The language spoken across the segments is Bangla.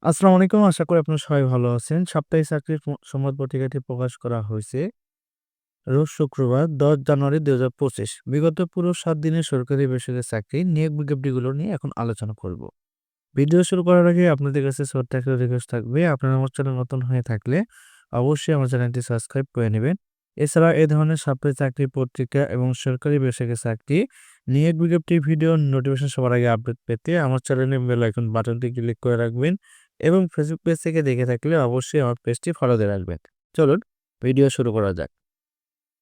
আসসালামু আলাইকুম। আশা করি আপনারা সবাই ভালো আছেন। সাপ্তাহিক চাকরির সংবাদ পত্রিকাটি প্রকাশ করা হয়েছে রোজ শুক্রবার ১০ জানুয়ারি ২০২৫। বিগত পুরো ৭ দিনের সরকারি বেসরকারি চাকরি নিয়োগ বিজ্ঞপ্তিগুলো নিয়ে এখন আলোচনা করব। ভিডিও শুরু করার আগে আপনাদের কাছে ছোট্ট একটা রিকোয়েস্ট থাকবে। আপনারা আমার চ্যানেল নতুন হয়ে থাকলে অবশ্যই আমার চ্যানেলটি সাবস্ক্রাইব করে নেবেন। এছাড়া এই ধরনের সাপ্তাহিক চাকরি পত্রিকা এবং সরকারি বেসরকারি চাকরি নিয়োগ বিজ্ঞপ্তি ভিডিও নোটিফিকেশন সবার আগে আপডেট পেতে আমার চ্যানেলের বেল আইকন বাটনটি ক্লিক করে রাখবেন এবং ফেসবুক পেজ থেকে দেখে থাকলে অবশ্যই আমার পেজটি ফলো দিয়ে রাখবেন। চলুন ভিডিও শুরু করা যাক।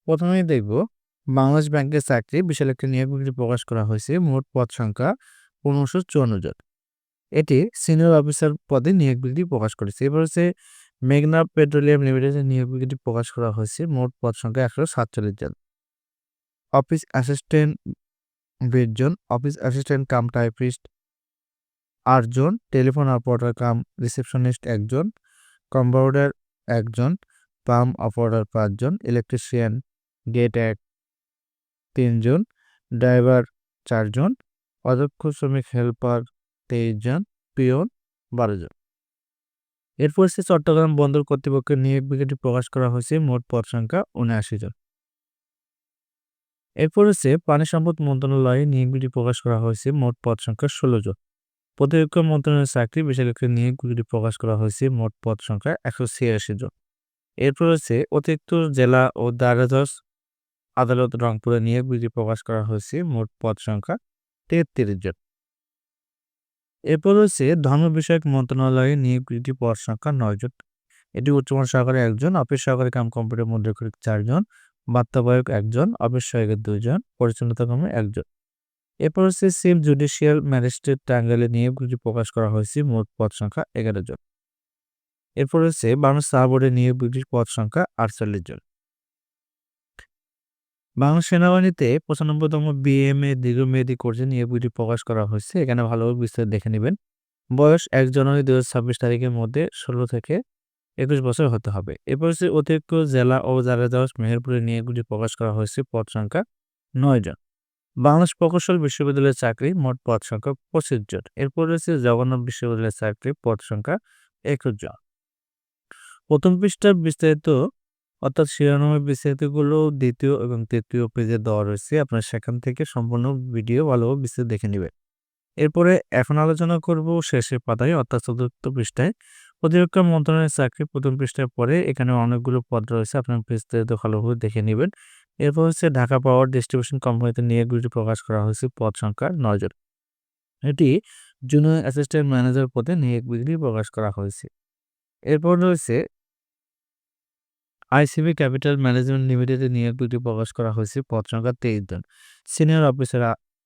প্রথমেই দেখব বাংলাদেশ ব্যাংকের চাকরি বিশাল একটি নিয়োগ বিজ্ঞপ্তি প্রকাশ করা হয়েছে। মোট পদ সংখ্যা ১৫৫৪ জন। এটি সিনিয়র অফিসার পদে নিয়োগ বিজ্ঞপ্তি প্রকাশ করেছে। এবার হচ্ছে মেঘনা পেট্রোলিয়াম লিমিটেডের নিয়োগ বিজ্ঞপ্তি প্রকাশ করা হয়েছে। মোট পদ সংখ্যা ১৪৭ জন। অফিস অ্যাসিস্ট্যান্ট ২০ জন, অফিস অ্যাসিস্ট্যান্ট কাম টাইপিস্ট ৮ জন, টেলিফোন অপারেটর কাম রিসেপশনিস্ট ১ জন, কম্পাউন্ডার ১ জন, পাম্প অপারেটর ৫ জন, ইলেকট্রিশিয়ান গেট ১ ৩ জন, ড্রাইভার ৪ জন, অদক্ষ শ্রমিক হেল্পার ২৩ জন, পিয়ন ১২ জন। এরপর হচ্ছে চট্টগ্রাম বন্দর কর্তৃপক্ষের নিয়োগ বিজ্ঞপ্তি প্রকাশ করা হয়েছে। মোট পদ সংখ্যা ৭৯ জন। এরপর হচ্ছে পানি সম্পদ মন্ত্রণালয়ে নিয়োগ বিজ্ঞপ্তি প্রকাশ করা হয়েছে। মোট পদ সংখ্যা ১৬ জন। প্রতিরক্ষা মন্ত্রণালয়ের চাকরি বিশাল একটি নিয়োগ বিজ্ঞপ্তি প্রকাশ করা হয়েছে। মোট পদ সংখ্যা ১৮৬ জন। এরপর হচ্ছে অতিরিক্ত জেলা ও দায়রা জজ আদালত রংপুরে নিয়োগ বিজ্ঞপ্তি প্রকাশ করা হয়েছে। মোট পদ সংখ্যা ৩৩ জন। এরপর হচ্ছে ধর্ম বিষয়ক মন্ত্রণালয়ে নিয়োগ বিজ্ঞপ্তি পদ সংখ্যা ৯ জন। এটি উচ্চমান সহকারী ১ জন, অফিস সহকারী কাম কম্পিউটার মুদ্রাক্ষরিক ৪ জন, বার্তাবাহক ১ জন, অফিস সহায়কের ২ জন, পরিচ্ছন্নতা কর্মী ১ জন। এরপর হচ্ছে চিফ জুডিশিয়াল ম্যাজিস্ট্রেট টাঙ্গাইলে নিয়োগ বিজ্ঞপ্তি প্রকাশ করা হয়েছে। মোট পদ সংখ্যা ১১ জন। এরপর হচ্ছে বাংলাদেশ চা বোর্ডের নিয়োগ বিজ্ঞপ্তির পদ সংখ্যা ৪৮ জন। বাংলাদেশ সেনাবাহিনীতে ৯৫তম বিএমএ দীর্ঘমেয়াদী কোর্সে নিয়োগ বিজ্ঞপ্তি প্রকাশ করা হয়েছে। এখানে ভালোভাবে বিস্তারিত দেখে নেবেন। বয়স ১ জানুয়ারি ২০২৬ তারিখের মধ্যে ১৬ থেকে ২১ বছর হতে হবে। এরপর হচ্ছে অতিরিক্ত জেলা ও দায়রা জজ মেহেরপুরে নিয়োগ বিজ্ঞপ্তি প্রকাশ করা হয়েছে। পদ সংখ্যা ৯ জন। বাংলাদেশ প্রকৌশল বিশ্ববিদ্যালয়ের চাকরি মোট পদ সংখ্যা ২৫ জন। এরপর রয়েছে জগন্নাথ বিশ্ববিদ্যালয়ের চাকরি পদ সংখ্যা ২১ জন। প্রথম পৃষ্ঠার বিস্তারিত অর্থাৎ শিরোনামের বিস্তারিতগুলো দ্বিতীয় এবং তৃতীয় পেজে দেওয়া রয়েছে। আপনারা সেখান থেকে সম্পূর্ণ ভিডিও ভালোভাবে বিস্তারিত দেখে নেবেন। এরপরে এখন আলোচনা করব শেষের পাতায় অর্থাৎ চতুর্থ পৃষ্ঠায় প্রতিরক্ষা মন্ত্রণালয়ের চাকরি প্রথম পৃষ্ঠায় পরে এখানে অনেকগুলো পদ রয়েছে। আপনার বিস্তারিত ভালোভাবে দেখে নেবেন। এরপর হচ্ছে ঢাকা পাওয়ার ডিস্ট্রিবিউশন কোম্পানিতে নিয়োগ বিজ্ঞপ্তি প্রকাশ করা হয়েছে। পদ সংখ্যা ৯ জন। এটি জুনিয়র অ্যাসিস্ট্যান্ট ম্যানেজার পদে নিয়োগ বিজ্ঞপ্তি প্রকাশ করা হয়েছে। এরপর রয়েছে আইসিবি ক্যাপিটাল ম্যানেজমেন্ট লিমিটেডে নিয়োগ বিজ্ঞপ্তি প্রকাশ করা হয়েছে। পদ সংখ্যা ২৩ জন। সিনিয়র অফিসার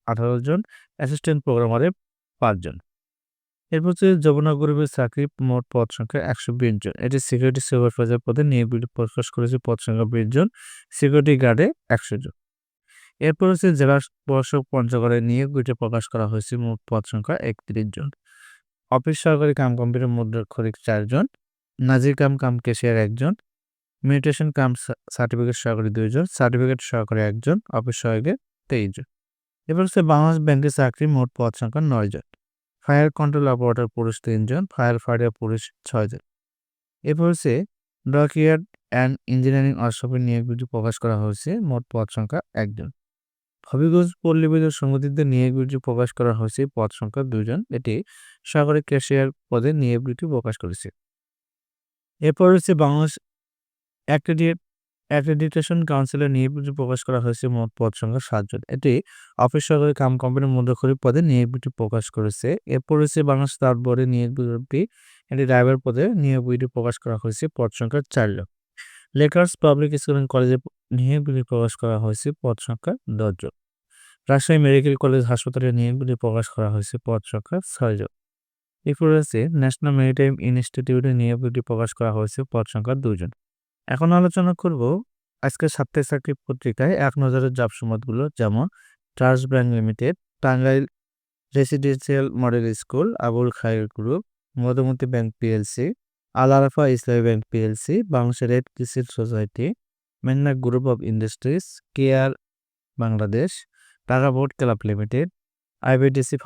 ১৮ জন, অ্যাসিস্ট্যান্ট প্রোগ্রামারে ৫ জন। এরপর হচ্ছে যমুনা গ্রুপের চাকরি মোট পদ সংখ্যা ১২০ জন। এটি সিকিউরিটি সুপারভাইজার পদে নিয়োগ বিজ্ঞপ্তি প্রকাশ করেছে। পদ সংখ্যা ২০ জন। সিকিউরিটি গার্ডে ১০০ জন। এরপর হচ্ছে জেলা প্রশাসক পঞ্চগড়ে নিয়োগ বিজ্ঞপ্তি প্রকাশ করা হয়েছে। মোট পদ সংখ্যা ৩১ জন। অফিস সহকারী কাম কম্পিউটার মুদ্রাক্ষরিক ৪ জন, নাজির কাম ক্যাশিয়ার ১ জন, মিউটেশন কাম সার্টিফিকেট সহকারী ২ জন, সার্টিফিকেট সহকারী ১ জন, অফিস সহায়কের ২৩ জন। এরপর হচ্ছে বাংলাদেশ ব্যাংকের চাকরি মোট পদ সংখ্যা ৯ জন। ফায়ার কন্ট্রোল অপারেটর পুরুষ ৩ জন, ফায়ার ফাইটার পুরুষ ৬ জন। এরপর হচ্ছে ডকইয়ার্ড অ্যান্ড ইঞ্জিনিয়ারিং ওয়ার্কশপে নিয়োগ বিজ্ঞপ্তি প্রকাশ করা হয়েছে। মোট পদ সংখ্যা ১ জন। হবিগঞ্জ পল্লী বিদ্যুৎ সমিতিতে নিয়োগ বিজ্ঞপ্তি প্রকাশ করা হয়েছে। পদ সংখ্যা ২ জন। এটি সহকারী ক্যাশিয়ার পদে নিয়োগ বিজ্ঞপ্তি প্রকাশ করেছে। এরপর হচ্ছে বাংলাদেশ অ্যাক্রেডিটেশন কাউন্সিলের নিয়োগ বিজ্ঞপ্তি প্রকাশ করা হয়েছে। মোট পদ সংখ্যা ৭ জন। এটি অফিস সহকারী কাম কোম্পানির মুদ্রাক্ষরিক পদে নিয়োগ বিজ্ঞপ্তি প্রকাশ করেছে। এরপর রয়েছে বাংলাদেশ তাঁত বোর্ডে নিয়োগ বিজ্ঞপ্তি, এটি ড্রাইভার পদে নিয়োগ বিজ্ঞপ্তি প্রকাশ করা হয়েছে। পদ সংখ্যা ৪ জন। লেকার্স পাবলিক স্কুল অ্যান্ড কলেজে নিয়োগ বিজ্ঞপ্তি প্রকাশ করা হয়েছে। পদ সংখ্যা ১০ জন। রাজশাহী মেডিকেল কলেজ হাসপাতালে নিয়োগ বিজ্ঞপ্তি প্রকাশ করা হয়েছে। পদ সংখ্যা ৬ জন। এরপর রয়েছে ন্যাশনাল মেরিটাইম ইনস্টিটিউটে নিয়োগ বিজ্ঞপ্তি প্রকাশ করা হয়েছে। পদ সংখ্যা ২ জন। এখন আলোচনা করব আজকের সাপ্তাহিক চাকরি পত্রিকায় এক নজরের জব সংবাদগুলো, যেমন trust bank limited, Tangail residential model school, Abul Khair group, Madhumati bank PLC, Al Arafah Islami bank PLC, Bangladesh red crescent society, মেঘনা group of industries, KR Bangladesh, Dhaka boat club limited, IBDC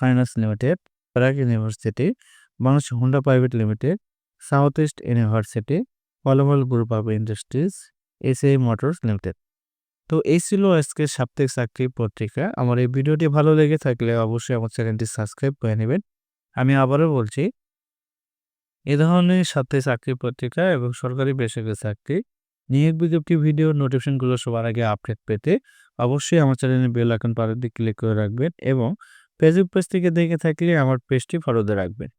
finance limited, প্রাগ university, Bangladesh Honda private limited, south east university, polymer group of industries, SAI motors limited. তো এই ছিল আজকের সাপ্তাহিক চাকরি পত্রিকা। আমার এই ভিডিওটি ভালো লেগে থাকলে অবশ্যই আমার চ্যানেলটি সাবস্ক্রাইব করে নেবেন। আমি আবারও বলছি, এ ধরনের সাপ্তাহিক চাকরি পত্রিকা এবং সরকারি বেসরকারি চাকরি নিয়োগ বিজ্ঞপ্তি ভিডিও নোটিফিকেশনগুলো সবার আগে আপডেট পেতে অবশ্যই আমার চ্যানেলের বেল আইকন বাটনটি ক্লিক করে রাখবেন এবং ফেসবুক পেজ থেকে দেখে থাকলে আমার পেজটি ফলোতে রাখবেন।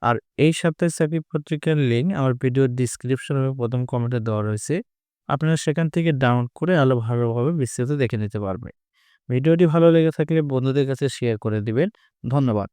আর এই সাপ্তাহিক চাকরি পত্রিকার লিঙ্ক আমার ভিডিওর ডিসক্রিপশন এবং প্রথম কমেন্টে দেওয়া রয়েছে। আপনারা সেখান থেকে ডাউনলোড করে আরও ভালোভাবে বিস্তারিত দেখে নিতে পারবেন। ভিডিওটি ভালো লেগে থাকলে বন্ধুদের কাছে শেয়ার করে দিবেন। ধন্যবাদ।